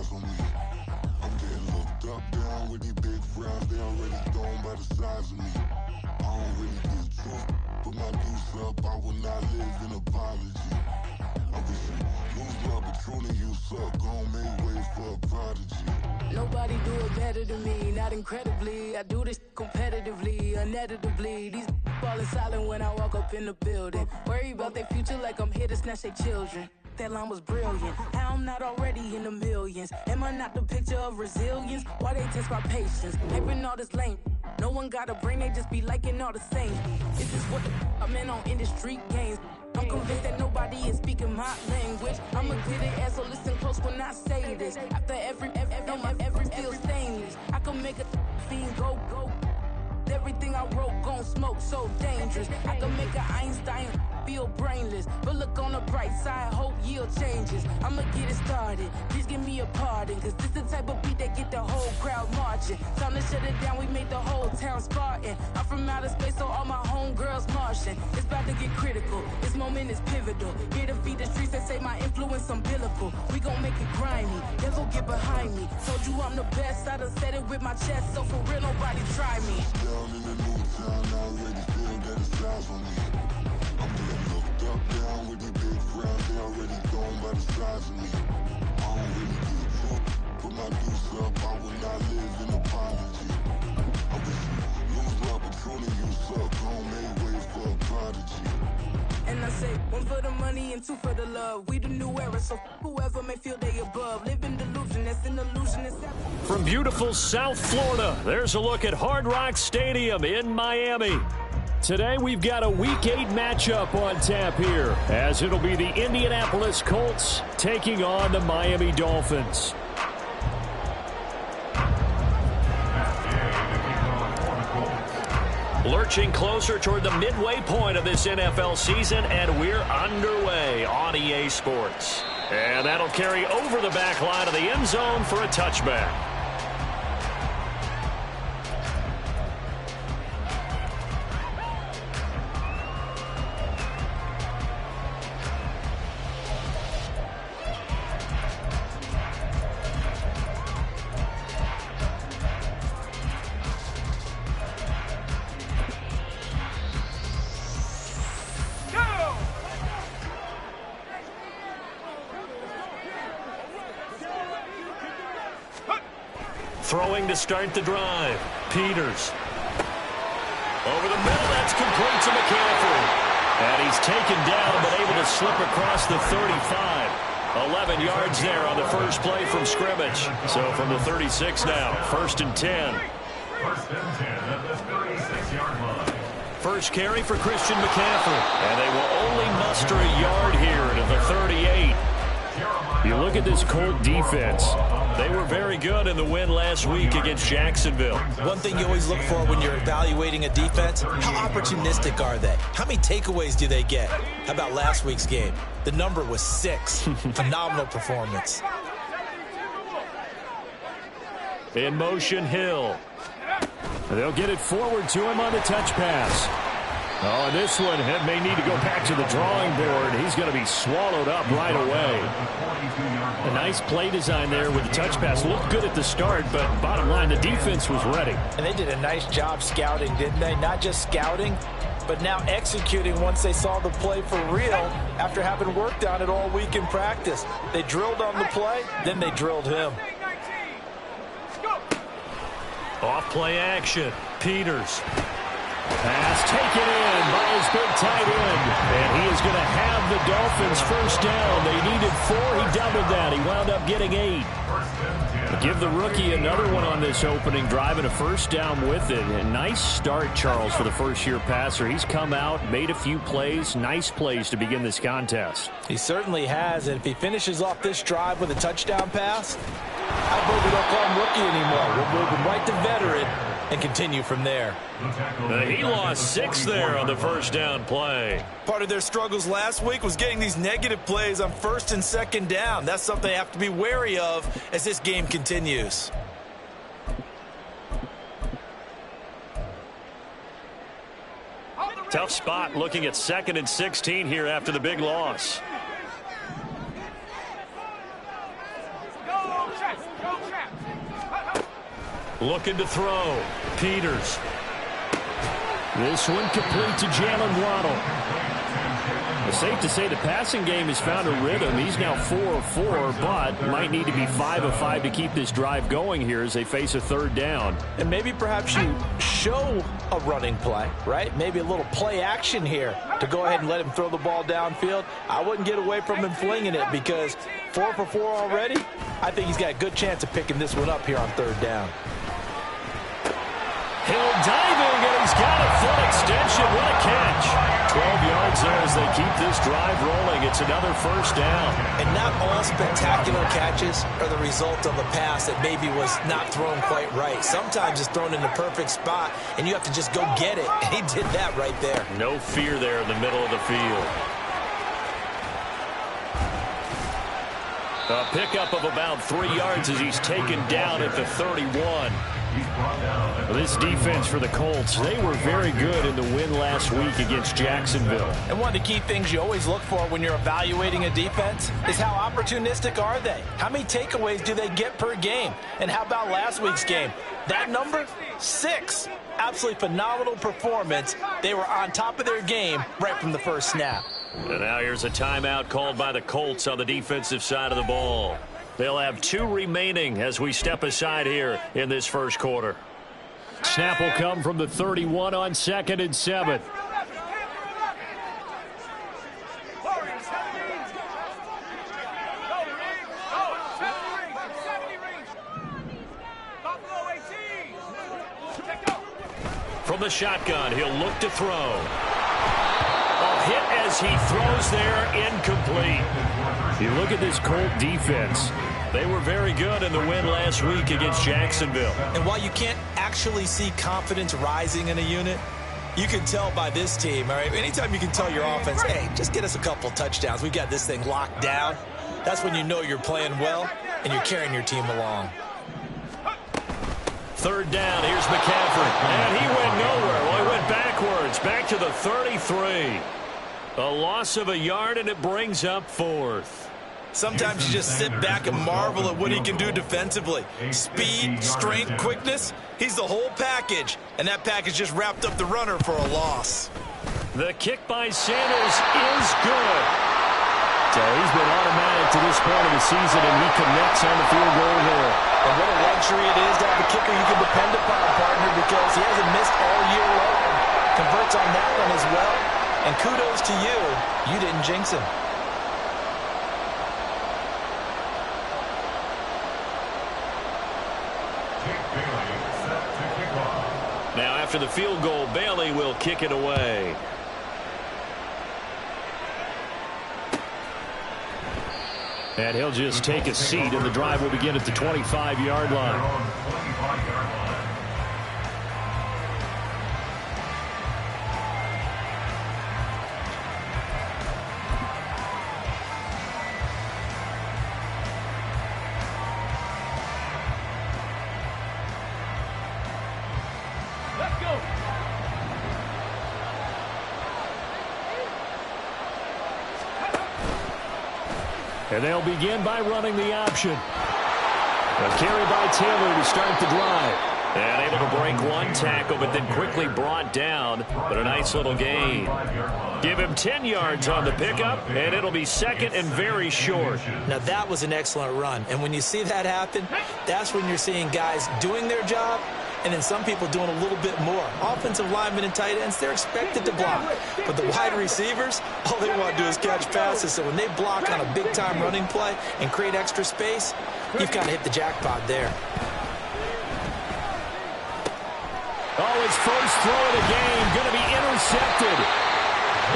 eyes on me. I'm getting looked up, down with these big frowns. They already thrown by the size of me. I don't really get truth, put my deuce up. I will not live in apology. I wish you lose love, but truly you suck. Gon' make way for a prodigy. Nobody do it better than me, not incredibly. I do this competitively, uneditably. These falling silent when I walk up in the building. Worry about their future like I'm here to snatch their children. That line was brilliant. How I'm not already in the millions? Am I not the picture of resilience? Why they test my patience? Hyping all this lame. No one got a brain, they just be liking all the same. This is what I'm in on industry games. I'm convinced that nobody is speaking my language. I'ma clear their ass, so listen close when I say this. After every feel stainless. I can make a fiend go. Everything I wrote gon' smoke, so dangerous. I can make an Einstein feel brainless. But look on the bright side, hope yield changes. I'ma get it started, please give me a pardon. Cause this the type of beat that get the whole crowd marching. Time to shut it down, we made the whole town Spartan. I'm from outer space, so all my homegirls Martian. It's about to get critical, this moment is pivotal. Here to feed the streets that say my influence umbilical. We gon' make it grimy, devil get behind me. Told you I'm the best, I done said it with my chest. So for real, nobody try me. Down in the new town, I already feel that it's eyes on me. I'm getting looked up, down with these big frowns. They already thrown by the size of me. I don't really get truth, put my deuce up. I will not live in apology. I wish you lose love, but truly you suck. Gon' make way for a prodigy. And I say, one for the money and two for the love. We the new era, so whoever may feel they above. Live in delusion, that's an illusion. From beautiful South Florida, there's a look at Hard Rock Stadium in Miami. Today we've got a Week 8 matchup on tap here, as it'll be the Indianapolis Colts taking on the Miami Dolphins. Lurching closer toward the midway point of this NFL season, and we're underway on EA Sports. And that'll carry over the back line of the end zone for a touchback. Throwing to start the drive. Peters. Over the middle, that's complete to McCaffrey. And he's taken down, but able to slip across the 35. 11 yards there on the first play from scrimmage. So from the 36 now, 1st and 10. 1st and 10 at the 36-yard line. First carry for Christian McCaffrey. And they will only muster a yard here to the 38. You look at this Colt defense. They were very good in the win last week against Jacksonville. One thing you always look for when you're evaluating a defense, how opportunistic are they? How many takeaways do they get? How about last week's game? The number was 6. Phenomenal performance. In motion, Hill. They'll get it forward to him on the touch pass. Oh, and this one may need to go back to the drawing board. He's going to be swallowed up right away. A nice play design there with the touch pass. Looked good at the start, but bottom line, the defense was ready. And they did a nice job scouting, didn't they? Not just scouting, but now executing once they saw the play for real after having worked on it all week in practice. They drilled on the play, then they drilled him. Off play action. Peters. Pass taken in by his big tight end. And he is going to have the Dolphins first down. They needed 4. He doubled that. He wound up getting 8. Give the rookie another one on this opening drive and a first down with it. A nice start, Charles, for the first-year passer. He's come out, made a few plays, nice plays to begin this contest. He certainly has, and if he finishes off this drive with a touchdown pass, I believe we don't call him rookie anymore. We'll move him right to veteran and continue from there. He lost 6 there on the first down play. Part of their struggles last week was getting these negative plays on 1st and 2nd down. That's something they have to be wary of as this game continues. Tough spot looking at 2nd and 16 here after the big loss. Looking to throw. Peters. This one complete to Jalen Waddle. It's safe to say the passing game has found a rhythm. He's now 4 of 4, but might need to be 5 of 5 to keep this drive going here as they face a third down. And maybe perhaps you show a running play, right? Maybe a little play action here to go ahead and let him throw the ball downfield. I wouldn't get away from him flinging it because 4 for 4 already. I think he's got a good chance of picking this one up here on third down. Hill diving, and he's got a foot extension. What a catch. 12 yards there as they keep this drive rolling. It's another first down. And not all spectacular catches are the result of a pass that maybe was not thrown quite right. Sometimes it's thrown in the perfect spot, and you have to just go get it. And he did that right there. No fear there in the middle of the field. A pickup of about 3 yards as he's taken down at the 31. This defense for the Colts, they were very good in the win last week against Jacksonville. And one of the key things you always look for when you're evaluating a defense is how opportunistic are they? How many takeaways do they get per game? And how about last week's game? That number, 6. Absolutely phenomenal performance. They were on top of their game right from the first snap. And now here's a timeout called by the Colts on the defensive side of the ball. They'll have 2 remaining as we step aside here in this first quarter. Snap will come from the 31 on 2nd and 7. From the shotgun, he'll look to throw. A hit as he throws there, incomplete. You look at this Colt defense. They were very good in the win last week against Jacksonville. And while you can't actually see confidence rising in a unit, you can tell by this team, all right? Anytime you can tell your offense, hey, just get us a couple touchdowns. We've got this thing locked down. That's when you know you're playing well and you're carrying your team along. Third down, here's McCaffrey. And he went nowhere. Well, he went backwards, back to the 33. A loss of a yard, and it brings up 4th. Sometimes you just sit back and marvel at what he can do defensively. Speed, strength, quickness, he's the whole package. And that package just wrapped up the runner for a loss. The kick by Sanders is good. So he's been automatic to this point of the season, and he connects on the field goal here. And what a luxury it is to have a kicker you can depend upon, partner, because he hasn't missed all year long. Converts on that one as well. And kudos to you. You didn't jinx him. Now after the field goal, Bailey will kick it away. And he'll just take a seat, and the drive will begin at the 25-yard line. And they'll begin by running the option. A carry by Taylor to start the drive. And able to break one tackle, but then quickly brought down. But a nice little gain. Give him 10 yards on the pickup, and it'll be 2nd and very short. Now that was an excellent run. And when you see that happen, that's when you're seeing guys doing their job, and then some people doing a little bit more. Offensive linemen and tight ends, they're expected to block. But the wide receivers, all they want to do is catch passes. So when they block on a big-time running play and create extra space, you've kind of hit the jackpot there. Oh, his first throw of the game going to be intercepted.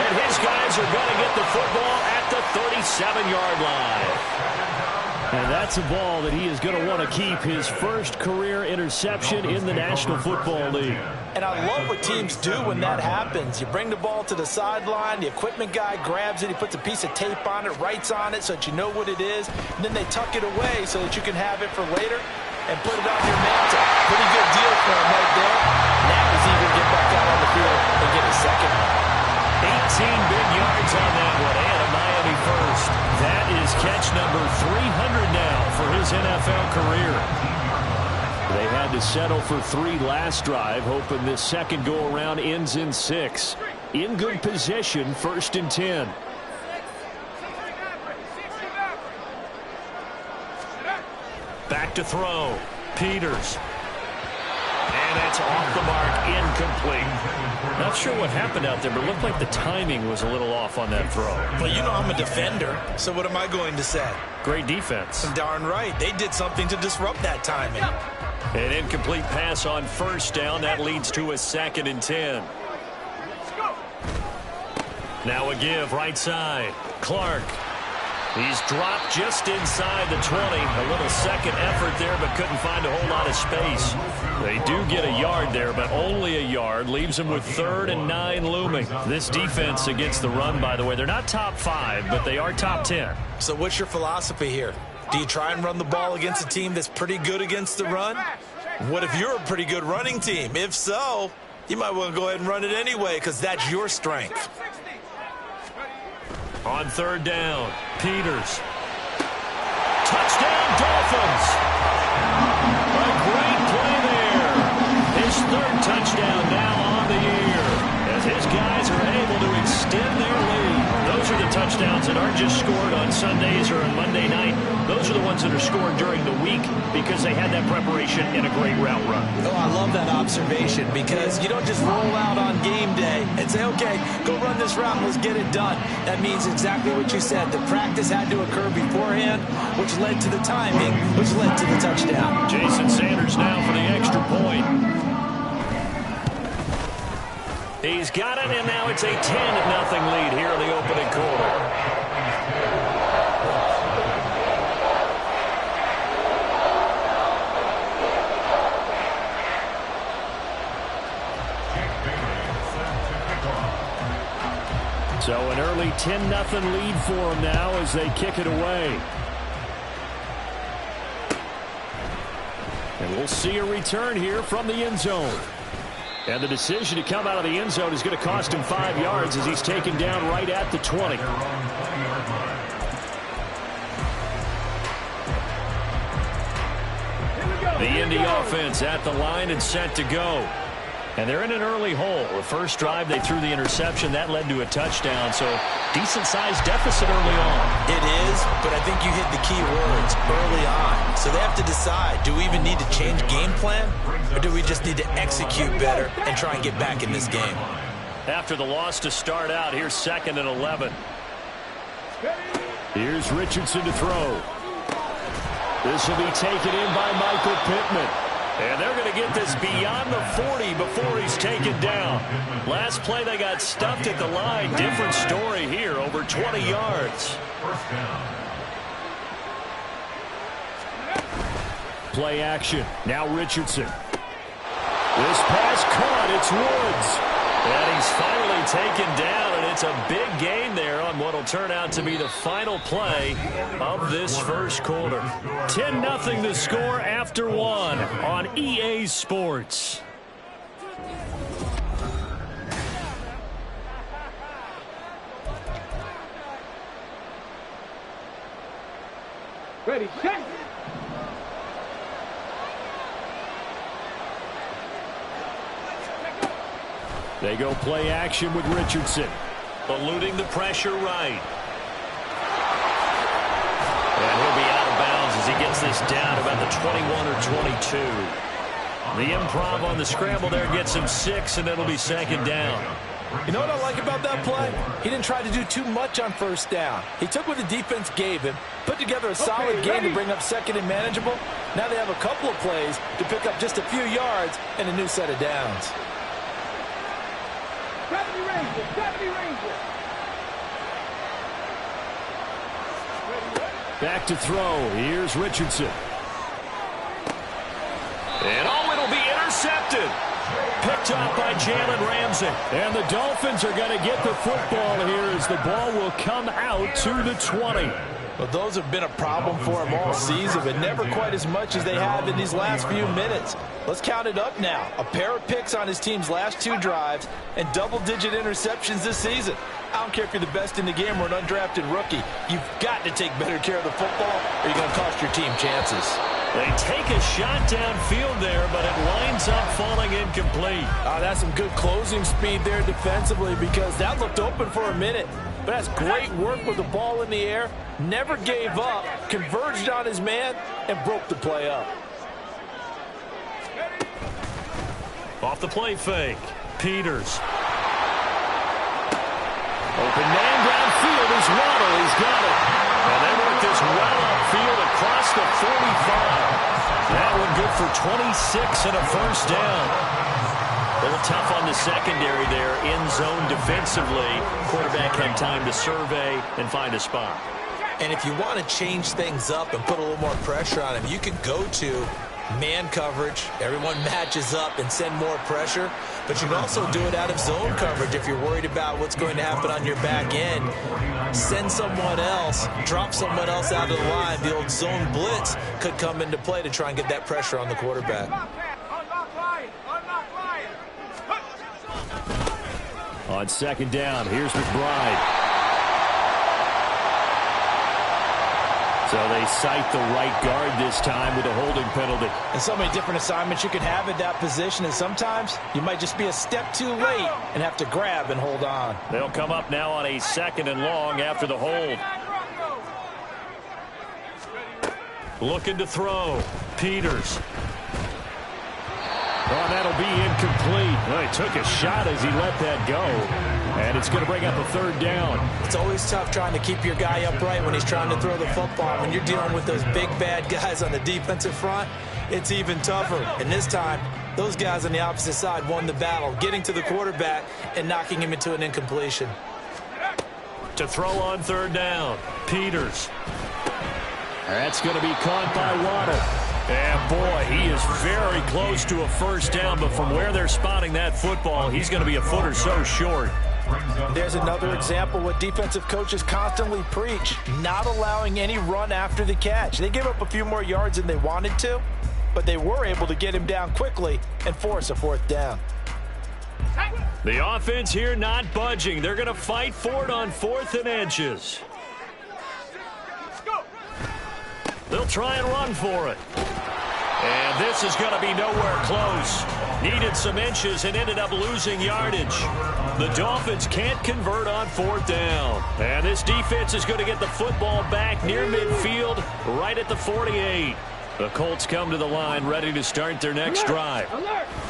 And his guys are going to get the football at the 37-yard line. And that's a ball that he is going to want to keep, his first career interception in the National Football League. And I love what teams do when that happens. You bring the ball to the sideline, the equipment guy grabs it, he puts a piece of tape on it, writes on it so that you know what it is, and then they tuck it away so that you can have it for later and put it on your mantle. Pretty good deal for him right there. Now he's eager to get back out on the field and get a second. 18 big yards on that one, and a Miami first. That is catch number 300 now for his NFL career. They had to settle for 3 last drive, hoping this second go-around ends in 6. In good position, 1st and 10. Back to throw. Peters. And it's off the mark, incomplete. Not sure what happened out there, but it looked like the timing was a little off on that throw. Well, you know I'm a defender, so what am I going to say? Great defense. Darn right. They did something to disrupt that timing. An incomplete pass on 1st down. That leads to a 2nd and 10. Now a give right side. Clark. He's dropped just inside the 20. A little second effort there, but couldn't find a whole lot of space. They do get a yard there, but only a yard. Leaves them with 3rd and 9 looming. This defense against the run, by the way, they're not top 5, but they are top 10. So what's your philosophy here? Do you try and run the ball against a team that's pretty good against the run? What if you're a pretty good running team? If so, you might want to go ahead and run it anyway because that's your strength. On 3rd down, Peters. Touchdown, Dolphins! A great play there. His 3rd touchdown now on the year as his guys are able to extend their lead. Those are the touchdowns that aren't just scored on Sundays or on Monday night. Those are the ones that are scored during the week because they had that preparation in a great route run. Oh, I love that observation because you don't just roll out on game day and say, okay, go run this route and let's get it done. That means exactly what you said. The practice had to occur beforehand, which led to the timing, which led to the touchdown. Jason Sanders now for the extra point. He's got it, and now it's a 10-0 lead here in the opening quarter. So an early 10-0 lead for them now as they kick it away. And we'll see a return here from the end zone. And the decision to come out of the end zone is going to cost him 5 yards as he's taken down right at the 20. The Indy offense at the line and set to go. And they're in an early hole. The first drive, they threw the interception. That led to a touchdown. So decent-sized deficit early on. It is, but I think you hit the key words early on. So they have to decide, do we even need to change game plan? Or do we just need to execute better and try and get back in this game? After the loss to start out, here's 2nd and 11. Here's Richardson to throw. This will be taken in by Michael Pittman. And they're going to get this beyond the 40 before he's taken down. Last play, they got stuffed at the line. Different story here, over 20 yards. Play action. Now Richardson. This pass caught. It's Woods. And he's finally taken down, and it's a big gain there on what will turn out to be the final play of this first quarter. 10-0 the score after 1 on EA Sports. Ready, set. They go play action with Richardson. Eluding the pressure right. And he'll be out of bounds as he gets this down about the 21 or 22. The improv on the scramble there gets him 6, and it'll be 2nd down. You know what I like about that play? He didn't try to do too much on 1st down. He took what the defense gave him, put together a solid game to bring up 2nd and manageable. Now they have a couple of plays to pick up just a few yards and a new set of downs. 70 Rangers, 70 Rangers. Back to throw. Here's Richardson. And it'll be intercepted. Picked up by Jalen Ramsey. And the Dolphins are going to get the football here as the ball will come out to the 20. Well, those have been a problem for him all season, but never quite as much as they have in these last few minutes. Let's count it up now. A pair of picks on his team's last 2 drives and double-digit interceptions this season. I don't care if you're the best in the game or an undrafted rookie. You've got to take better care of the football or you're going to cost your team chances. They take a shot downfield there, but it winds up falling incomplete. That's some good closing speed there defensively, because that looked open for a minute. But that's great work with the ball in the air. Never gave up, converged on his man, and broke the play up. Off the play fake. Peters. Open man downfield is Waddle. He's got it. And they work this well upfield across the 45. That one good for 26 and a first down. A little tough on the secondary there. In zone defensively. Quarterback had time to survey and find a spot. And if you want to change things up and put a little more pressure on him, you can go to man coverage. Everyone matches up and send more pressure. But you can also do it out of zone coverage if you're worried about what's going to happen on your back end. Send someone else, drop someone else out of the line. The old zone blitz could come into play to try and get that pressure on the quarterback. On second down, here's McBride. So they cite the right guard this time with a holding penalty. And so many different assignments you can have at that position, and sometimes you might just be a step too late and have to grab and hold on. They'll come up now on a 2nd and long after the hold. Looking to throw. Peters. Oh, that'll be incomplete. Well, he took a shot as he let that go. And it's going to bring up a 3rd down. It's always tough trying to keep your guy upright when he's trying to throw the football. When you're dealing with those big, bad guys on the defensive front, it's even tougher. And this time, those guys on the opposite side won the battle, getting to the quarterback and knocking him into an incompletion. To throw on 3rd down, Peters. That's going to be caught by Waddle. And, boy, he is very close to a first down, but from where they're spotting that football, he's going to be a foot or so short. There's another example what defensive coaches constantly preach, not allowing any run after the catch. They gave up a few more yards than they wanted to, but they were able to get him down quickly and force a 4th down. The offense here not budging. They're going to fight for it on 4th and inches. They'll try and run for it. And this is going to be nowhere close. Needed some inches and ended up losing yardage. The Dolphins can't convert on 4th down. And this defense is going to get the football back near midfield, right at the 48. The Colts come to the line ready to start their next drive.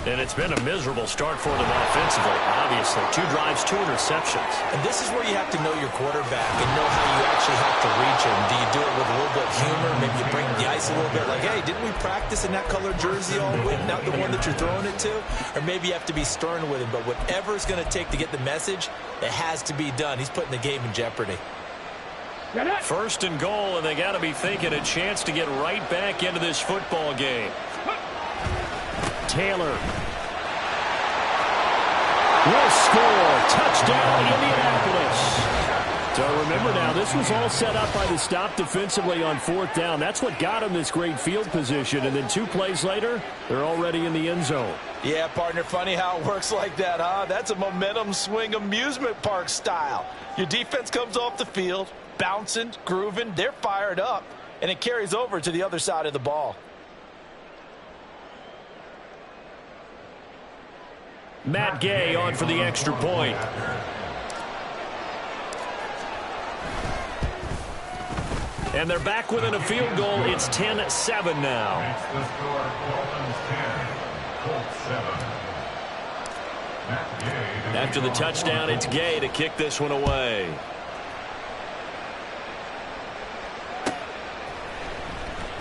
And it's been a miserable start for them offensively, obviously. 2 drives, 2 interceptions. And this is where you have to know your quarterback and know how you actually have to reach him. Do you do it with a little bit of humor? Maybe you break the ice a little bit like, hey, didn't we practice in that colored jersey all week, not the one that you're throwing it to? Or maybe you have to be stern with him. But whatever it's going to take to get the message, it has to be done. He's putting the game in jeopardy. 1st and goal, and they got to be thinking a chance to get right back into this football game. Taylor will score. Touchdown, Indianapolis. So remember now, this was all set up by the stop defensively on 4th down. That's what got him this great field position. And then 2 plays later, they're already in the end zone. Yeah, partner, funny how it works like that, huh? That's a momentum swing amusement park style. Your defense comes off the field, bouncing, grooving, they're fired up, and it carries over to the other side of the ball. Matt Gay on for the extra point. And they're back within a field goal. It's 10-7 now. After the touchdown, it's Gay to kick this one away.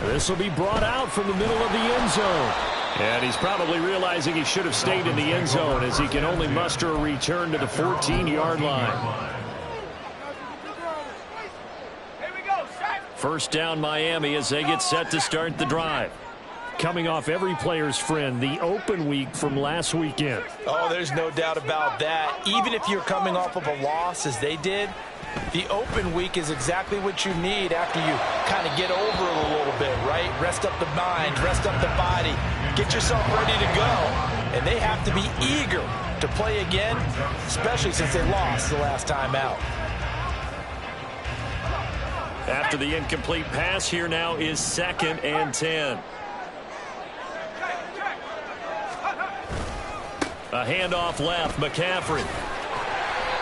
This will be brought out from the middle of the end zone. And he's probably realizing he should have stayed in the end zone as he can only muster a return to the 14-yard line. First down Miami as they get set to start the drive. Coming off every player's friend, the open week from last weekend. Oh, there's no doubt about that. Even if you're coming off of a loss as they did, the open week is exactly what you need after you kind of get over it a little bit, right? Rest up the mind, rest up the body, get yourself ready to go. And they have to be eager to play again, especially since they lost the last time out. After the incomplete pass, here now is 2nd and 10. A handoff left, McCaffrey.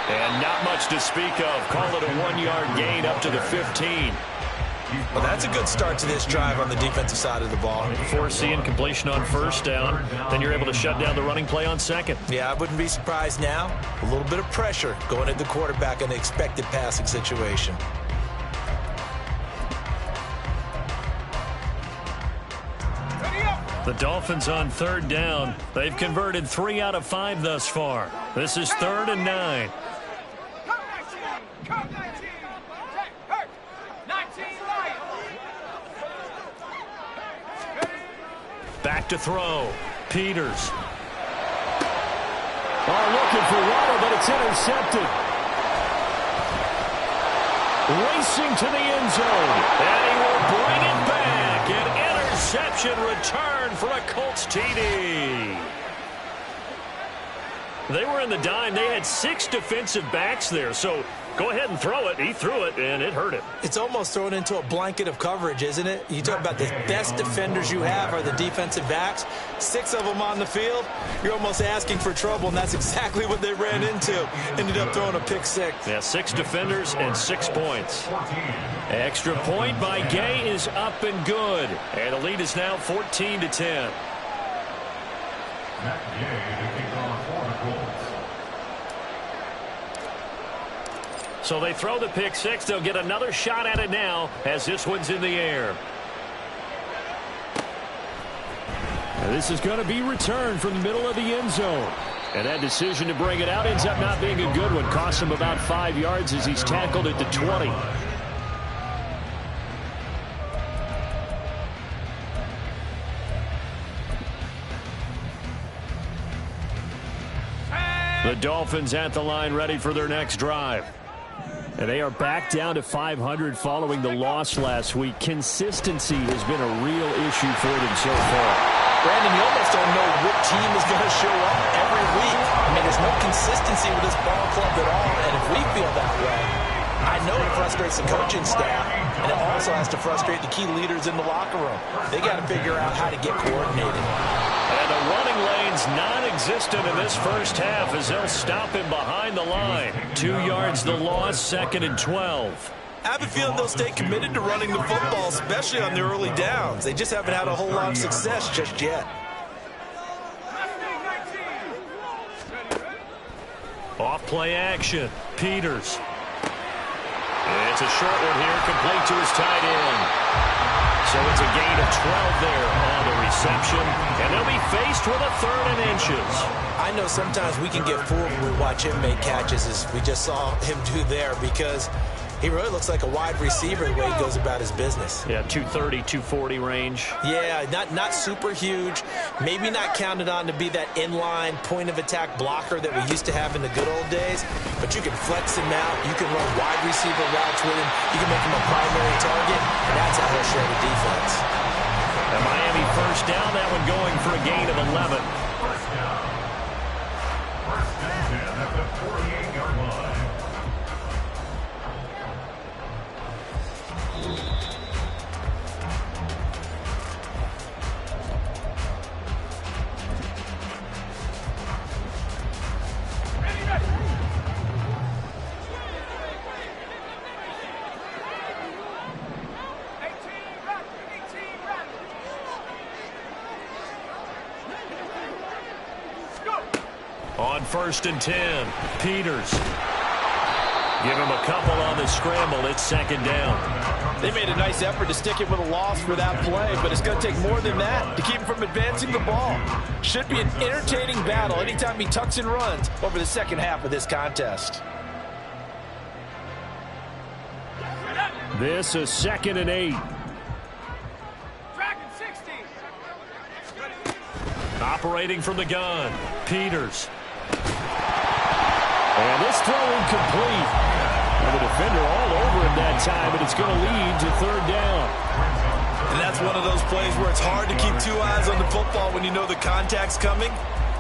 And not much to speak of. Call it a 1-yard gain up to the 15. Well, that's a good start to this drive on the defensive side of the ball. Force the incompletion on 1st down. Then you're able to shut down the running play on 2nd. Yeah, I wouldn't be surprised now. A little bit of pressure going at the quarterback in an expected passing situation. The Dolphins on 3rd down. They've converted 3 out of 5 thus far. This is 3rd and 9. Back to throw. Peters. Looking for water, but it's intercepted. Racing to the end zone. And he will bring it back. An interception return for a Colts TD. They were in the dime. They had 6 defensive backs there. So go ahead and throw it. He threw it, and it hurt him. It's almost thrown into a blanket of coverage, isn't it? You talk about the best defenders you have are the defensive backs. 6 of them on the field. You're almost asking for trouble, and that's exactly what they ran into. Ended up throwing a pick 6. Yeah, 6 defenders and 6 points. Extra point by Gay is up and good. And the lead is now 14-10. Matt Gay to kick off for the Colts. So they throw the pick 6. They'll get another shot at it now as this one's in the air. And this is going to be returned from the middle of the end zone. And that decision to bring it out ends up not being a good one. Costs him about 5 yards as he's tackled at the 20. The Dolphins at the line ready for their next drive. And they are back down to 500 following the loss last week. Consistency has been a real issue for them so far. Brandon, you almost don't know what team is going to show up every week. I mean, there's no consistency with this ball club at all, and if we feel that way, I know it frustrates the coaching staff, and it also has to frustrate the key leaders in the locker room. They got to figure out how to get coordinated. And the running lane's non-existent in this first half as they'll stop him behind the line. 2 yards the loss, 2nd and 12. I have a feeling they'll stay committed to running the football, especially on the early downs. They just haven't had a whole lot of success just yet. Off play action. Peters. It's a short one here, complete to his tight end. So it's a gain of 12 there on the reception, and they'll be faced with a 3rd and inches. I know sometimes we can get fooled when we watch him make catches, as we just saw him do there, because he really looks like a wide receiver the way he goes about his business. Yeah, 230, 240 range. Yeah, not super huge. Maybe not counted on to be that inline point-of-attack blocker that we used to have in the good old days, but you can flex him out. You can run wide receiver routes with him. You can make him a primary target, and that's how he'll show the defense. And Miami 1st down, that one going for a gain of 11. First down. 1st and 10 at the 48-yard line. On 1st and 10, Peters. Give him a couple on the scramble. It's 2nd down. They made a nice effort to stick him with a loss for that play, but it's going to take more than that to keep him from advancing the ball. Should be an entertaining battle anytime he tucks and runs over the second half of this contest. This is 2nd and 8. Operating from the gun, Peters. And this throw incomplete. And the defender all over him that time, and it's going to lead to 3rd down. And that's one of those plays where it's hard to keep 2 eyes on the football when you know the contact's coming,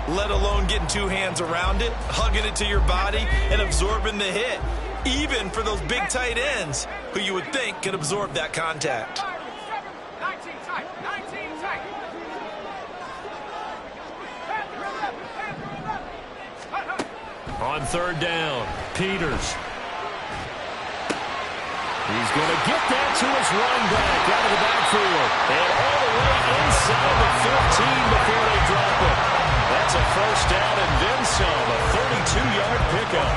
let alone getting 2 hands around it, hugging it to your body, and absorbing the hit. even for those big tight ends who you would think could absorb that contact. 19 tight. 19 tight. On third down, Peters. He's going to get that to his running back out of the backfield. And all the way inside the 15 before they drop it. That's a first down and then some, a 32-yard pickup.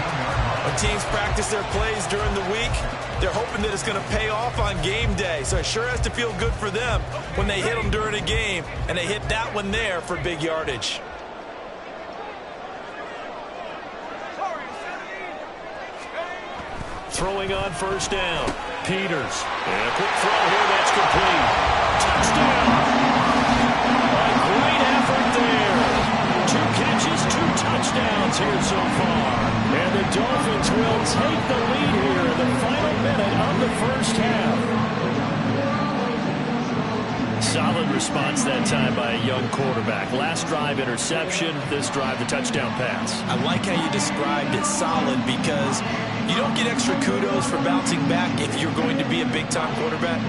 When teams practice their plays during the week, they're hoping that it's going to pay off on game day. So it sure has to feel good for them when they hit them during a game, and they hit that one there for big yardage. Throwing on first down, Peters. And a quick throw here, that's complete. Touchdown! A great effort there. 2 catches, 2 touchdowns here so far. And the Dolphins will take the lead here in the final minute of the first half. Solid response that time by a young quarterback. Last drive, interception. This drive, the touchdown pass. I like how you described it, solid, because you don't get extra kudos for bouncing back if you're going to be a big-time quarterback.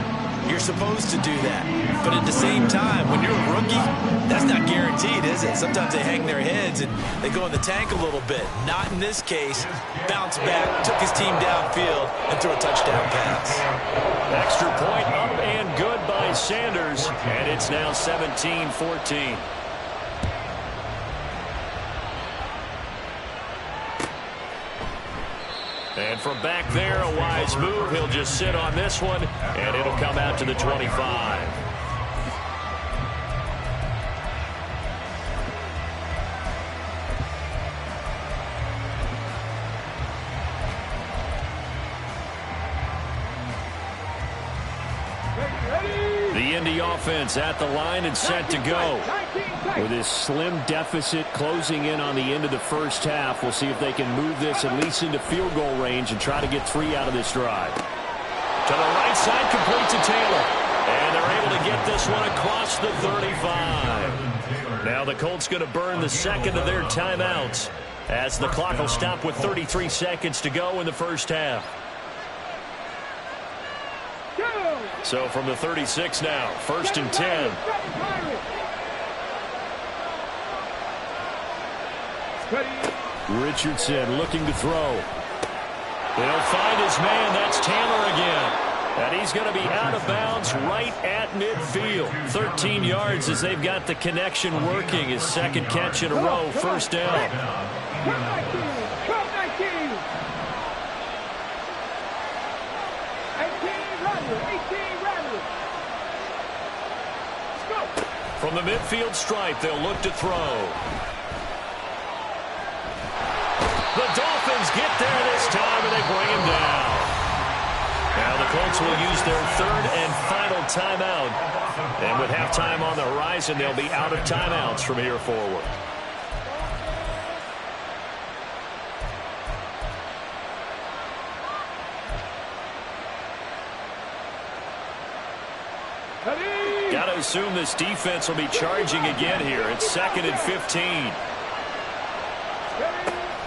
You're supposed to do that. But at the same time, when you're a rookie, that's not guaranteed, is it? Sometimes they hang their heads and they go in the tank a little bit. Not in this case. Bounced back, took his team downfield, and threw a touchdown pass. Extra point up and good by Sanders. And it's now 17-14. And from back there, a wise move. He'll just sit on this one, and it'll come out to the 25. The Indy offense at the line and set to go. With this slim deficit closing in on the end of the first half, we'll see if they can move this at least into field goal range and try to get 3 out of this drive. To the right side, complete to Taylor. And they're able to get this one across the 35. Now the Colts going to burn the second of their timeouts as the clock will stop with 33 seconds to go in the first half. So from the 36 now, 1st and 10. Richardson looking to throw. He'll find his man. That's Taylor again. And he's going to be out of bounds right at midfield. 13 yards as they've got the connection working. His second catch in a row, first down. From the midfield stripe, they'll look to throw. The Dolphins get there this time, and they bring him down. Now the Colts will use their 3rd and final timeout. And with halftime on the horizon, they'll be out of timeouts from here forward. Got to assume this defense will be charging again here. It's 2nd and 15.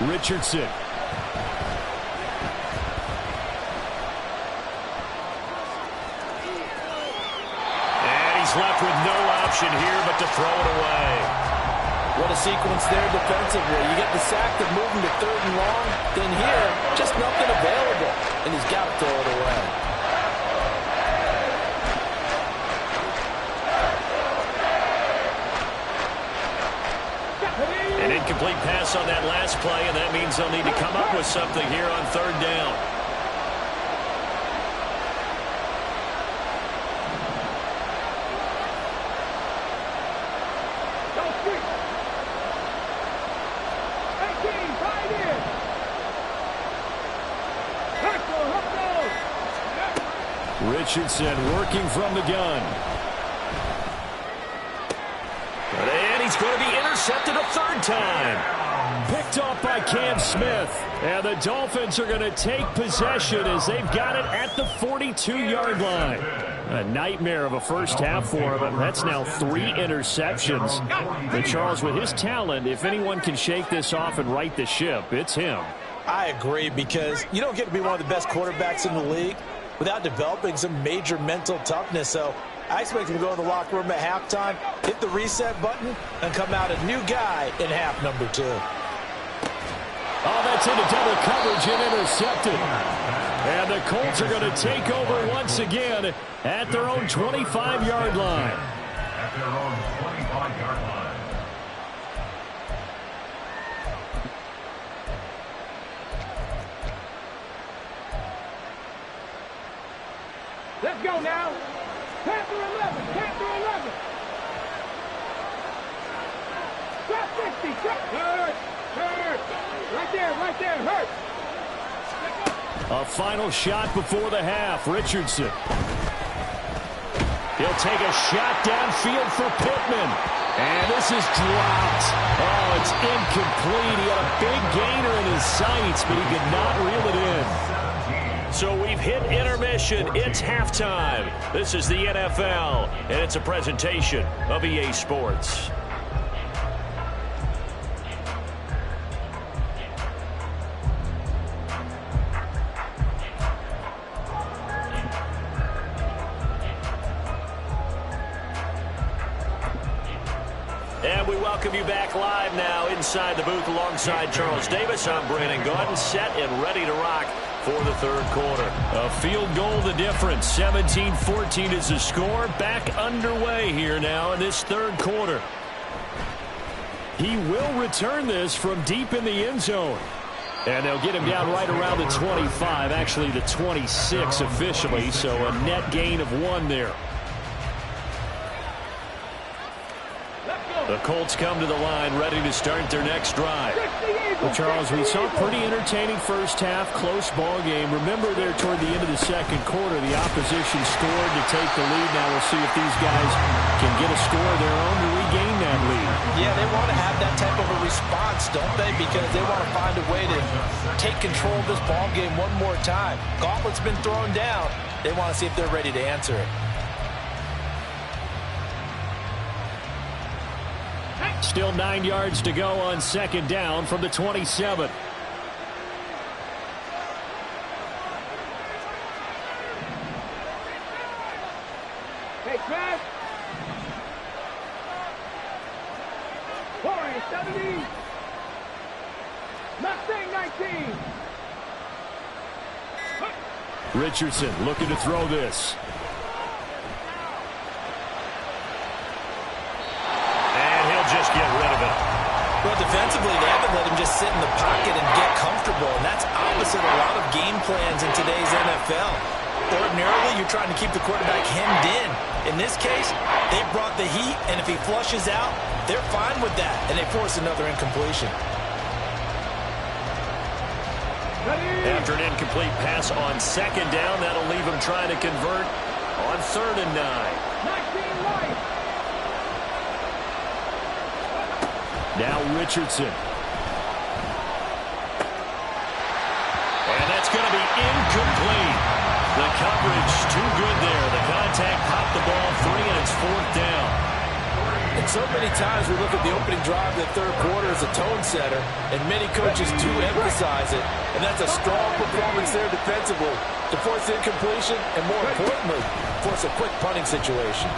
Richardson. And he's left with no option here but to throw it away. What a sequence there defensively. You get the sack that moved him to 3rd and long. Then here, just nothing available. And he's got to throw it away. An incomplete pass on that last play, and that means they'll need to come up with something here on 3rd down. Richardson working from the gun. And he's going to be intercepted a 3rd time. Picked off by Cam Smith. And the Dolphins are going to take possession as they've got it at the 42-yard line. A nightmare of a first half for him. That's now 3 interceptions. But Charles, with his talent, if anyone can shake this off and right the ship, it's him. I agree, because you don't get to be one of the best quarterbacks in the league without developing some major mental toughness. So I expect him to go in the locker room at halftime, hit the reset button, and come out a new guy in half number 2. Oh, that's into double coverage and intercepted. And the Colts are going to take over once again at their own 25-yard line. At their own 25-yard line. Let's go now. Panther 11. Panther 11. Drop 60. Hurt. Hurt. Right there. Right there. Hurt. A final shot before the half. Richardson. He'll take a shot downfield for Pittman. And this is dropped. Oh, it's incomplete. He had a big gainer in his sights, but he could not reel it in. So we've hit intermission. It's halftime. This is the NFL, and it's a presentation of EA Sports. And we welcome you back live now inside the booth alongside Charles Davis. I'm Brandon Gaudin, set and ready to rock for the third quarter. A field goal the difference. 17-14 is the score. Back underway here now in this third quarter. He will return this from deep in the end zone. And they'll get him down right around the 25, actually the 26 officially, so a net gain of 1 there. The Colts come to the line, ready to start their next drive. Well, Charles, we saw a pretty entertaining first half, close ball game. Remember there toward the end of the second quarter, the opposition scored to take the lead. Now we'll see if these guys can get a score of their own to regain that lead. Yeah, they want to have that type of a response, don't they? Because they want to find a way to take control of this ball game one more time. Gauntlet's been thrown down. They want to see if they're ready to answer it. Still 9 yards to go on second down from the 27. Hey, Trash. Corey, 70. Mustang 19. Richardson looking to throw this. Just get rid of it. Well, defensively, they haven't let him just sit in the pocket and get comfortable, and that's opposite a lot of game plans in today's NFL. Ordinarily, you're trying to keep the quarterback hemmed in. In this case, they brought the heat, and if he flushes out, they're fine with that, and they force another incompletion. After an incomplete pass on second down, that'll leave him trying to convert on 3rd and 9. 19 life. Now Richardson. And that's going to be incomplete. The coverage too good there. The contact popped the ball free, and it's 4th down. And so many times we look at the opening drive of the third quarter as a tone setter, and many coaches do emphasize it. And that's a strong performance there defensively to force incompletion and, more importantly, force a quick punting situation.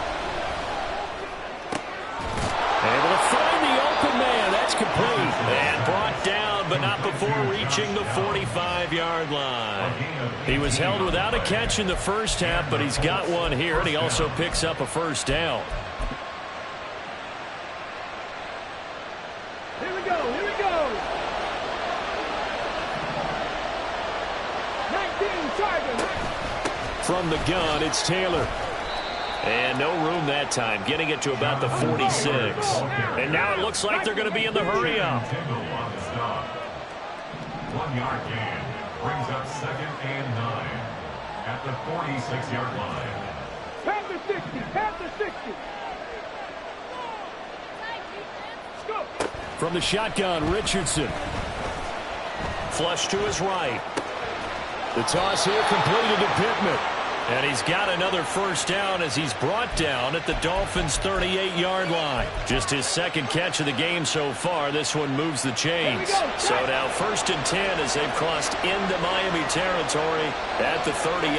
Able to find the open man. That's complete. And brought down, but not before reaching the 45-yard line. He was held without a catch in the first half, but he's got one here, and he also picks up a first down. Here we go. Here we go. 19 Chargers. From the gun, it's Taylor. And no room that time, getting it to about the 46. And now it looks like they're going to be in the hurry-up. 1-yard gain brings up 2nd and 9 at the 46-yard line. Panther 60. Panther 60. Go. From the shotgun, Richardson. Flush to his right. The toss here completed to Pittman. And he's got another first down as he's brought down at the Dolphins' 38-yard line. Just his second catch of the game so far. This one moves the chains. So now 1st and 10 as they've crossed into Miami territory at the 38.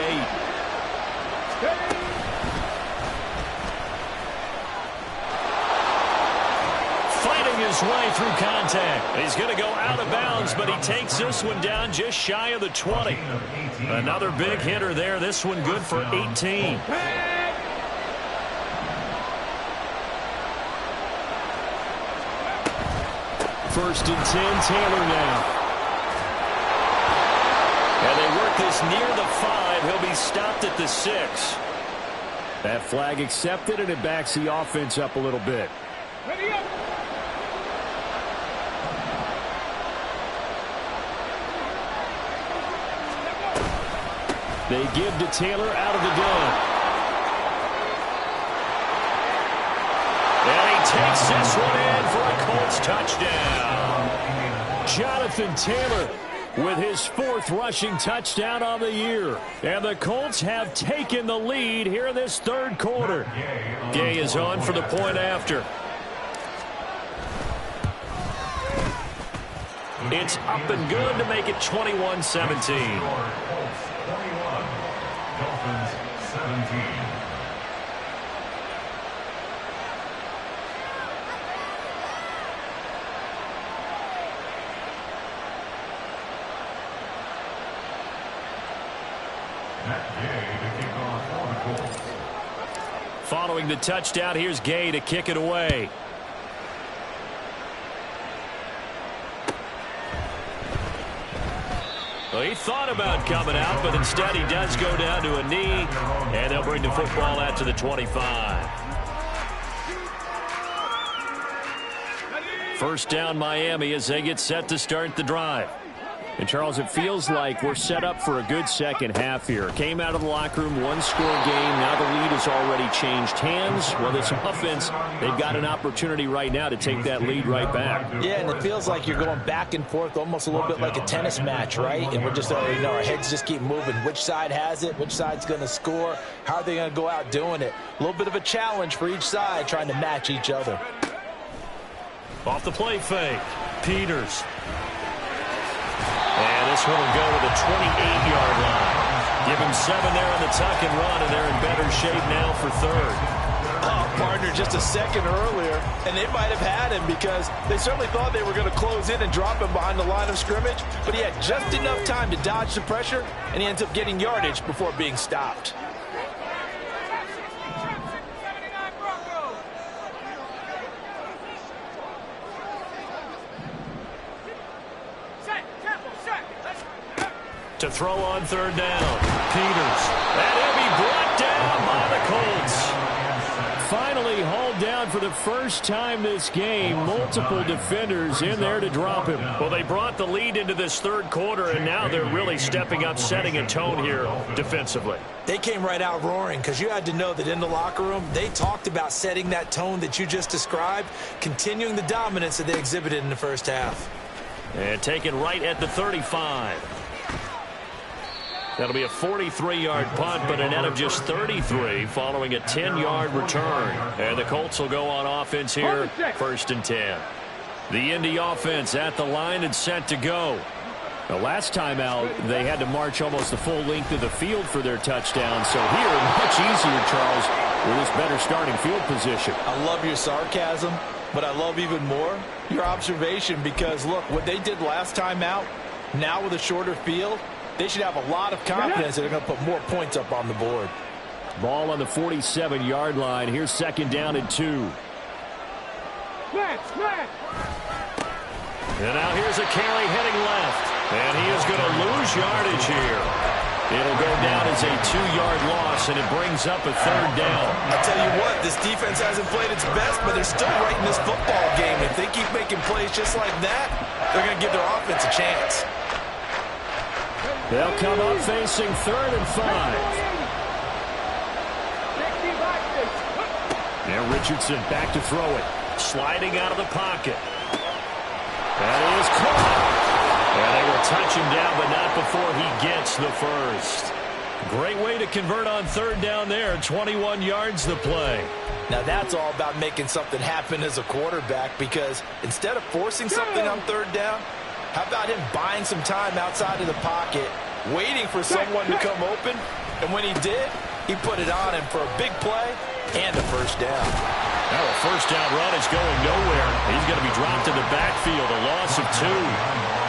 Fighting his way through contact. He's going to go out of bounds, but he takes this one down just shy of the 20. Another big hitter there. This one good for 18. First and 10, Taylor now. And they work this near the 5. He'll be stopped at the 6. That flag accepted, and it backs the offense up a little bit. Ready up. They give to Taylor out of the gun. And he takes this one in for a Colts touchdown. Jonathan Taylor with his 4th rushing touchdown on the year. And the Colts have taken the lead here in this 3rd quarter. Gay is on for the point after. It's up and good to make it 21-17. Dolphins 17. Following the touchdown, here's Gay to kick it away. Well, he thought about coming out, but instead he does go down to a knee, and they'll bring the football out to the 25. First down, Miami, as they get set to start the drive. And, Charles, it feels like we're set up for a good second half here. Came out of the locker room, one-score game. Now the lead has already changed hands. Well, this offense, they've got an opportunity right now to take that lead right back. Yeah, and it feels like you're going back and forth almost a little bit like a tennis match, right? And we're just, our heads just keep moving. Which side has it? Which side's going to score? How are they going to go out doing it? A little bit of a challenge for each side trying to match each other. Off the play fake, Peters. And this one will go to the 28-yard line. Give him 7 there on the tuck and run, and they're in better shape now for 3rd. Oh, partner, just a second earlier, and they might have had him because they certainly thought they were going to close in and drop him behind the line of scrimmage, but he had just enough time to dodge the pressure, and he ends up getting yardage before being stopped. To throw on 3rd down, Peters. And he'll be brought down by the Colts. Finally hauled down for the first time this game. Multiple defenders in there to drop him. Well, they brought the lead into this 3rd quarter, and now they're really stepping up, setting a tone here defensively. They came right out roaring because you had to know that in the locker room, they talked about setting that tone that you just described, continuing the dominance that they exhibited in the first half. And taken right at the 35. That'll be a 43-yard punt, but a net of just 33 following a 10-yard return. And the Colts will go on offense here, 1st and 10. The Indy offense at the line and set to go. The last time out, they had to march almost the full length of the field for their touchdown. So here, much easier, Charles, with this better starting field position. I love your sarcasm, but I love even more your observation because, look, what they did last time out, now with a shorter field, they should have a lot of confidence that they're going to put more points up on the board. Ball on the 47-yard line. Here's 2nd down and 2. And now here's a carry heading left. And he is going to lose yardage here. It'll go down as a 2-yard loss, and it brings up a 3rd down. I'll tell you what, this defense hasn't played its best, but they're still right in this football game. If they keep making plays just like that, they're going to give their offense a chance. They'll come up facing 3rd and 5. Now Richardson back to throw it. Sliding out of the pocket. That is caught. And they will touch him down, but not before he gets the first. Great way to convert on third down there. 21 yards to play. Now that's all about making something happen as a quarterback, because instead of forcing something on third down, how about him buying some time outside of the pocket, waiting for someone to come open, and when he did, he put it on him for a big play and a first down. Now a first down run is going nowhere. He's going to be dropped in the backfield, a loss of 2.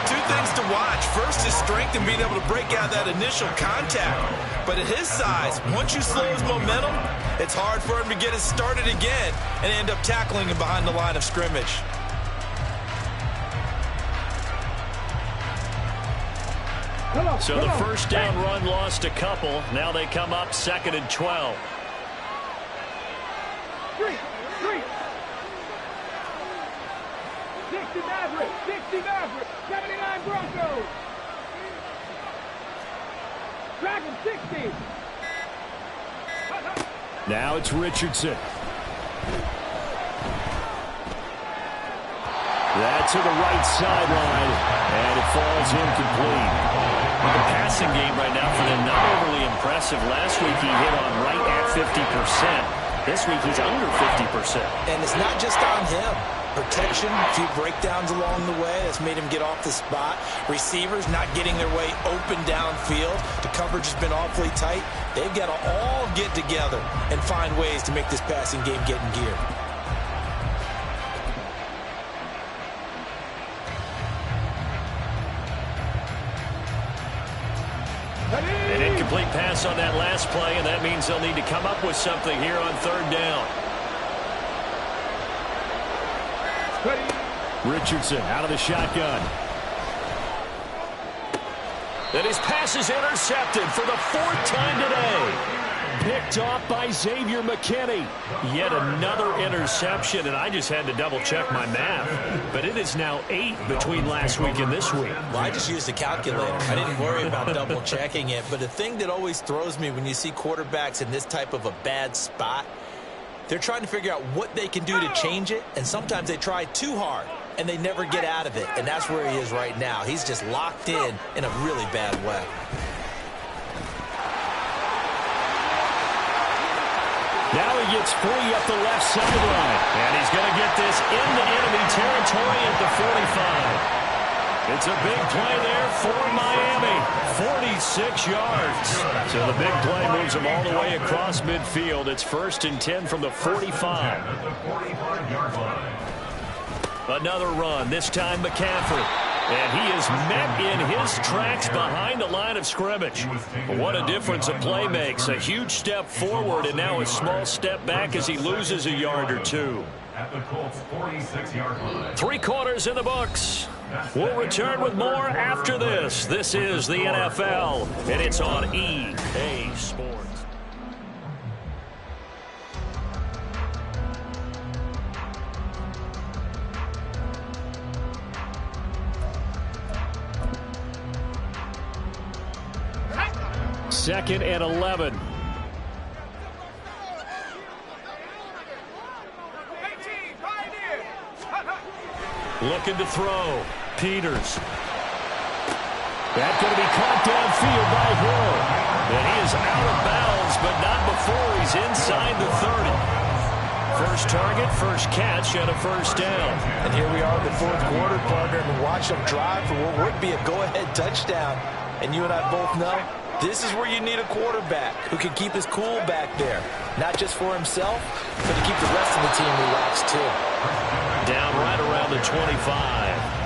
Two things to watch. First, his strength and being able to break out that initial contact. But at his size, once you slow his momentum, it's hard for him to get it started again and end up tackling him behind the line of scrimmage. So the first down run lost a couple. Now they come up 2nd and 12. 60 Maverick, 79 Broncos. Dragon 60. Now it's Richardson. That to the right sideline, and it falls incomplete. The passing game right now for them not overly impressive. Last week he hit on right at 50%. This week he's under 50%. And it's not just on him. Protection, a few breakdowns along the way that's made him get off the spot. Receivers not getting their way open downfield. The coverage has been awfully tight. They've got to all get together and find ways to make this passing game get in gear. An incomplete pass on that last play, and that means they'll need to come up with something here on third down. Richardson out of the shotgun. And his pass is intercepted for the 4th time today. Picked off by Xavier McKinney. Yet another interception, and I just had to double-check my math. But it is now 8 between last week and this week. Well, I just used a calculator. I didn't worry about double-checking it. But the thing that always throws me when you see quarterbacks in this type of a bad spot, they're trying to figure out what they can do to change it, and sometimes they try too hard, and they never get out of it. And that's where he is right now. He's just locked in a really bad way. Now he gets free up the left sideline, and he's going to get this into enemy territory at the 45. It's a big play there for Miami. 46 yards. So the big play moves him all the way across midfield. It's 1st and 10 from the 45. Another run, this time McCaffrey. And he is met in his tracks behind the line of scrimmage. What a difference a play makes. A huge step forward and now a small step back as he loses a yard or 2. At the Colts 46-yard line. 3 quarters in the books. We'll return with more after this. This is the NFL, and it's on EA Sports. Second and 11. Looking to throw. Peters. That's going to be caught downfield by Hill. And he is out of bounds, but not before he's inside the 30. First target, first catch, and a first down. And here we are in the 4th quarter, partner, and watch them drive for what would be a go-ahead touchdown. And you and I both know this is where you need a quarterback who can keep his cool back there. Not just for himself, but to keep the rest of the team relaxed, too. Down right around the 25.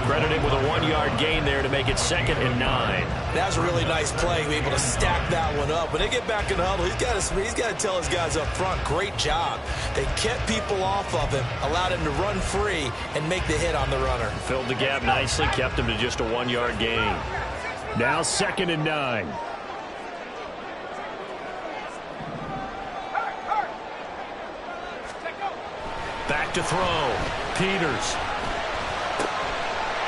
Credited with a 1-yard gain there to make it 2nd and 9. That was a really nice play, able to stack that one up. When they get back in the huddle, he's got to tell his guys up front, great job. They kept people off of him, allowed him to run free and make the hit on the runner. Filled the gap nicely, kept him to just a 1-yard gain. Now 2nd and 9. Back to throw. Peters.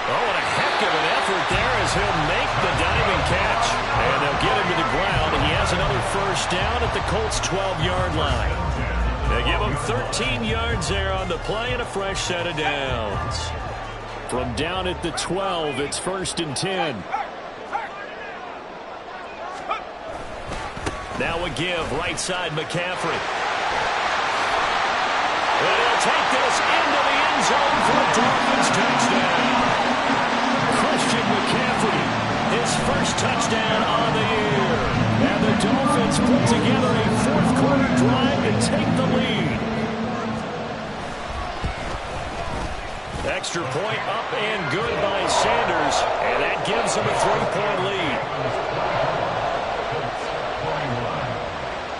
Oh, what a heck of an effort there as he'll make the diving catch. And they'll get him to the ground, and he has another first down at the Colts' 12-yard line. They give him 13 yards there on the play and a fresh set of downs. From down at the 12, it's 1st and 10. Now a give, right side McCaffrey. And he'll take this into the end zone for a Dolphins touchdown. Christian McCaffrey, his first touchdown on the year. And the Dolphins put together a fourth-quarter drive to take the lead. Extra point up and good by Sanders, and that gives them a 3-point lead.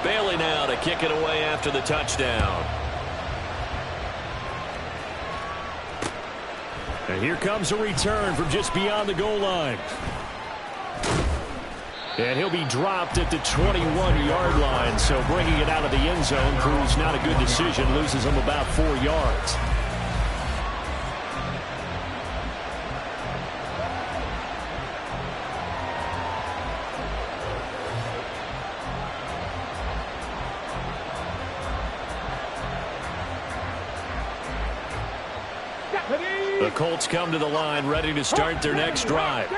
Bailey now to kick it away after the touchdown. And here comes a return from just beyond the goal line. And he'll be dropped at the 21-yard line, so bringing it out of the end zone proves not a good decision, loses him about 4 yards. The Colts come to the line ready to start their next drive.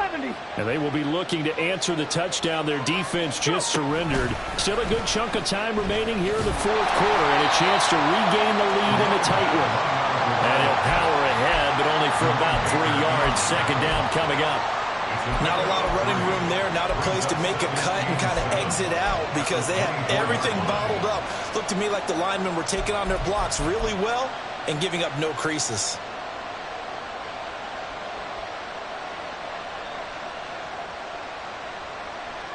And they will be looking to answer the touchdown their defense just surrendered. Still a good chunk of time remaining here in the fourth quarter and a chance to regain the lead in a tight one. And he'll power ahead, but only for about 3 yards. Second down coming up. Not a lot of running room there, not a place to make a cut and kind of exit out because they have everything bottled up. Looked to me like the linemen were taking on their blocks really well and giving up no creases.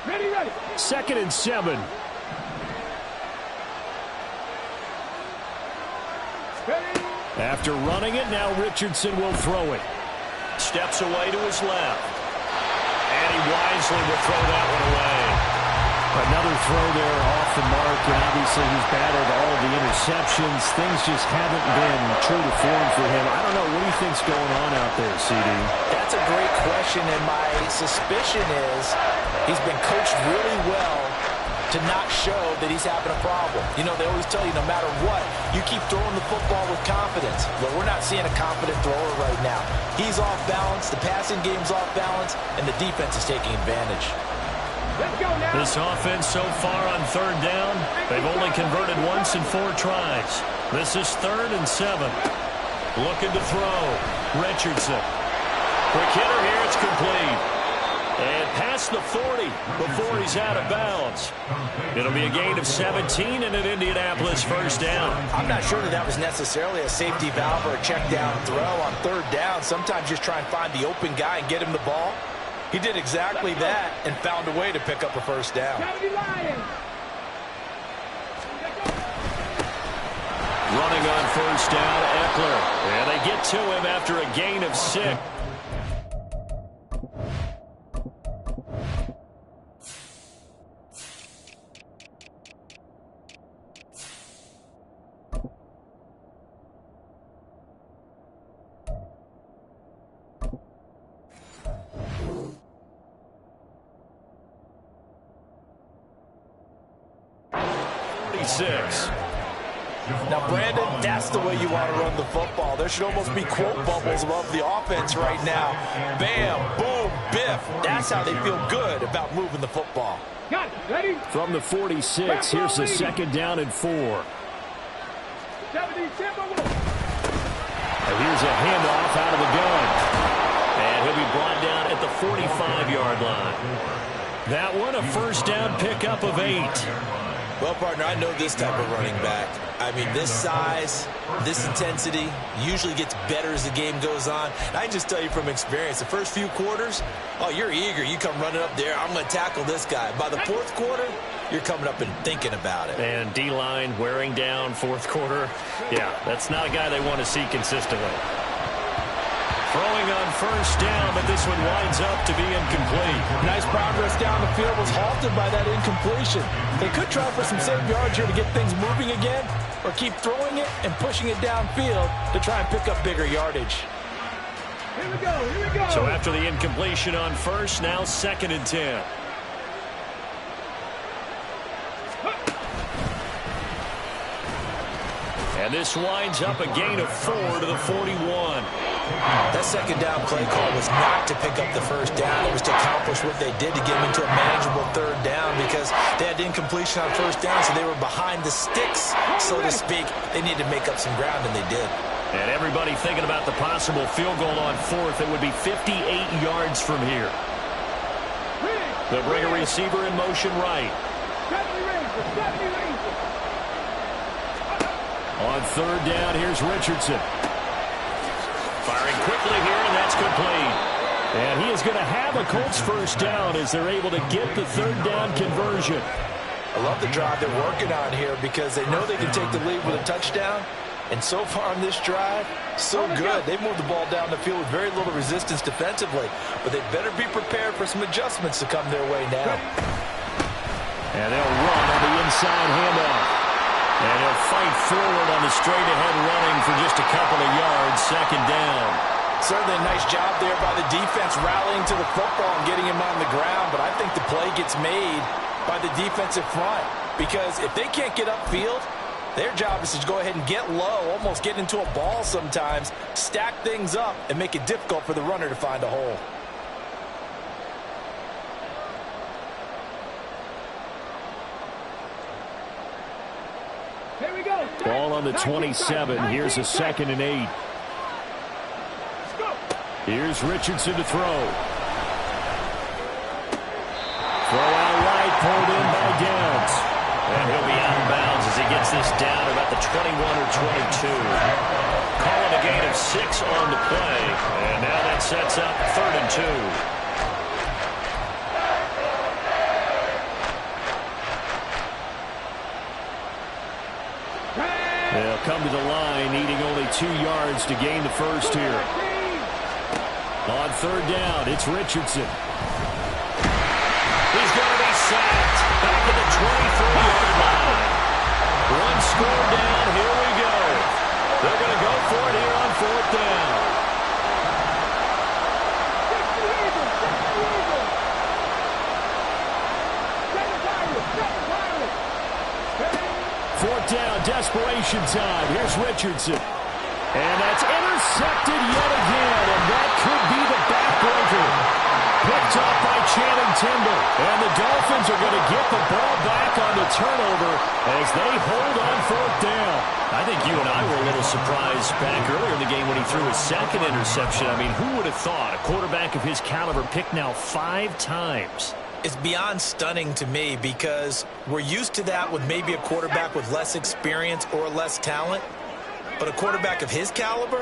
Ready, ready. 2nd and 7. Ready. After running it, now Richardson will throw it. Steps away to his left. And he wisely will throw that one away. Another throw there off the mark, and obviously he's battled all of the interceptions. Things just haven't been true to form for him. I don't know. What do you think's going on out there, CD? That's a great question, and my suspicion is he's been coached really well to not show that he's having a problem. You know, they always tell you no matter what, you keep throwing the football with confidence. Well, we're not seeing a confident thrower right now. He's off balance, the passing game's off balance, and the defense is taking advantage. Let's go now. This offense so far on 3rd down, they've only converted once in 4 tries. This is 3rd and 7. Looking to throw. Richardson. Quick hitter here, it's complete. And past the 40 before he's out of bounds. It'll be a gain of 17 and an Indianapolis first down. I'm not sure that was necessarily a safety valve or a check down throw on 3rd down. Sometimes just try and find the open guy and get him the ball. He did exactly that and found a way to pick up a first down. Running on first down, Eckler. And they get to him after a gain of 6. Now, Brandon, that's the way you want to run the football. There should almost be quote bubbles above the offense right now. Bam, boom, biff. That's how they feel good about moving the football. Got it. Ready? From the 46, here's the 2nd down and 4. 77. And here's a handoff out of the gun. And he'll be brought down at the 45-yard line. That one, a first down pickup of 8. Well, partner, I know this type of running back. I mean, this size, this intensity usually gets better as the game goes on. And I can just tell you from experience, the first few quarters, oh, you're eager. You come running up there, I'm going to tackle this guy. By the 4th quarter, you're coming up and thinking about it. And D-line wearing down 4th quarter. Yeah, that's not a guy they want to see consistently. Throwing on first down, but this one winds up to be incomplete. Nice progress down the field was halted by that incompletion. They could try for some safe yards here to get things moving again, or keep throwing it and pushing it downfield to try and pick up bigger yardage. Here we go, here we go. So after the incompletion on first, now 2nd and 10. And this winds up a gain of 4 to the 41. That second down play call was not to pick up the first down. It was to accomplish what they did to get them into a manageable third down because they had incompletion on first down, so they were behind the sticks, so to speak. They needed to make up some ground, and they did. And everybody thinking about the possible field goal on fourth. It would be 58 yards from here. They'll bring a receiver in motion right. On third down, here's Richardson. Firing quickly here, and that's complete. And he is going to have a Colts first down as they're able to get the third down conversion. I love the drive they're working on here because they know they can take the lead with a touchdown. And so far on this drive, so good. They moved the ball down the field with very little resistance defensively. But they better be prepared for some adjustments to come their way now. And they'll run on the inside handoff. And he'll fight forward on the straight-ahead running for just a couple of yards, second down. Certainly a nice job there by the defense rallying to the football and getting him on the ground. But I think the play gets made by the defensive front. Because if they can't get upfield, their job is to go ahead and get low, almost get into a ball sometimes, stack things up, and make it difficult for the runner to find a hole. Here we go. Ball on the 27. Here's a 2nd and 8. Here's Richardson to throw. Throw out right, pulled in by Downs. And he'll be out of bounds as he gets this down about the 21 or 22. Calling a gain of 6 on the play. And now that sets up 3rd and 2. They'll come to the line, needing only 2 yards to gain the first here. On third down, it's Richardson. He's going to be sacked. Back at the 23-yard line. One score down, here we go. They're going to go for it here on 4th down. Fourth down, desperation time. Here's Richardson. And that's intercepted yet again, and that could be the backbreaker. Picked off by Channing Timber. And the Dolphins are going to get the ball back on the turnover as they hold on 4th down. I think you and I were a little surprised back earlier in the game when he threw his 2nd interception. I mean, who would have thought a quarterback of his caliber picked now 5 times? It's beyond stunning to me because we're used to that with maybe a quarterback with less experience or less talent. But a quarterback of his caliber,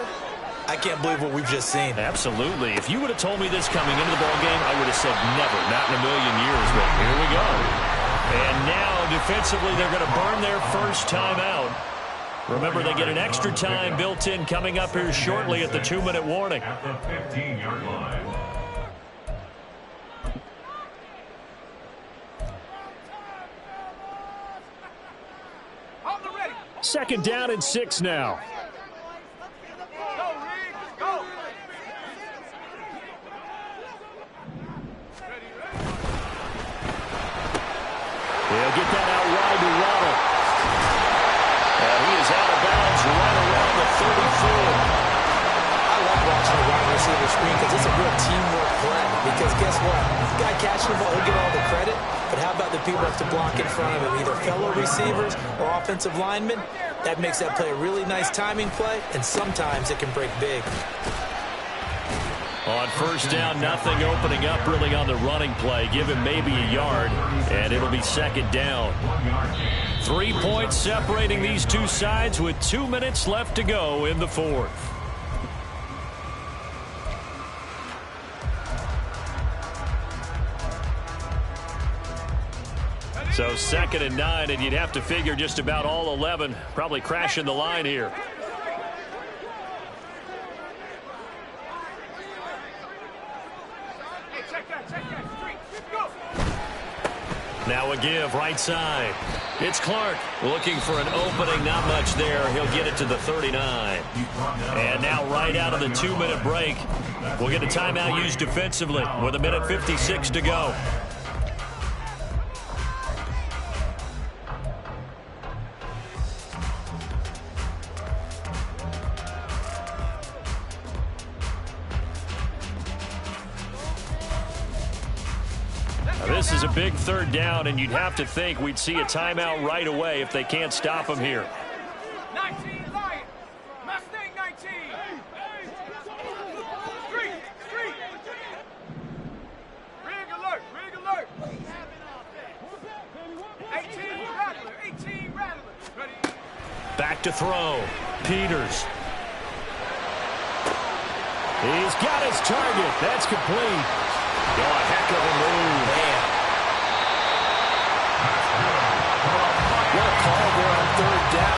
I can't believe what we've just seen. Absolutely. If you would have told me this coming into the ballgame, I would have said never, not in a million years. But here we go. And now, defensively, they're going to burn their first time out. Remember, they get an extra time built in coming up here shortly at the 2-minute warning. At the 15-yard line. Second down and 6 now. They'll get that out wide to Waddle. And he is out of bounds right around the 34. I love watching a wide receiver screen because it's a real teamwork play. Because guess what? This guy catching the ball, he'll get all the credit. But how about the people who have to block in front of him, either fellow receivers or offensive linemen? That makes that play a really nice timing play, and sometimes it can break big. On first down, nothing opening up really on the running play. Give him maybe a yard, and it'll be second down. 3 points separating these two sides with 2 minutes left to go in the fourth. So 2nd and 9, and you'd have to figure just about all 11 probably crashing the line here. Now a give, right side. It's Clark looking for an opening, not much there. He'll get it to the 39. And now right out of the 2-minute break, we'll get a timeout used defensively with 1:56 to go. This is a big third down, and you'd have to think we'd see a timeout right away if they can't stop him here. 19, Lion. Mustang 19. Street. Rig alert. 18 Rattler. Ready. Back to throw. Peters. He's got his target. That's complete. Oh, a heck of a move.